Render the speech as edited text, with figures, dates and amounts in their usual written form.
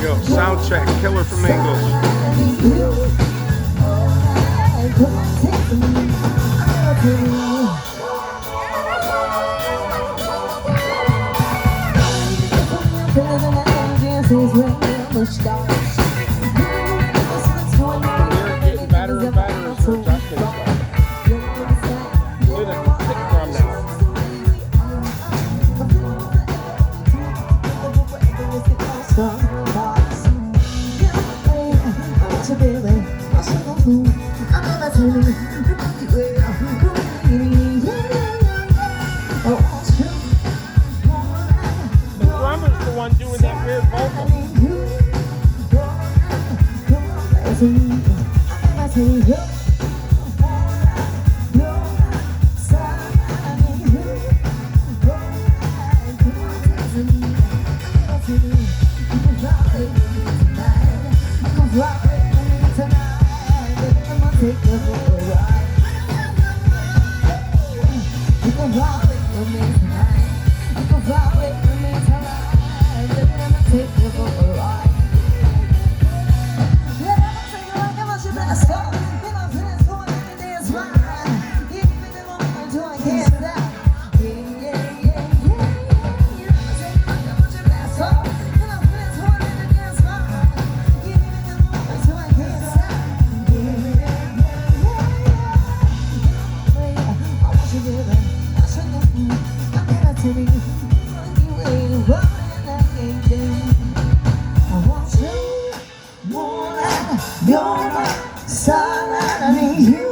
go. Sound check. Killer Flamingos. They're getting better and better as we're adjusting stuff. Look at the kick drum now. The drummer's the one doing that weird vocal. You're my sun, I need you.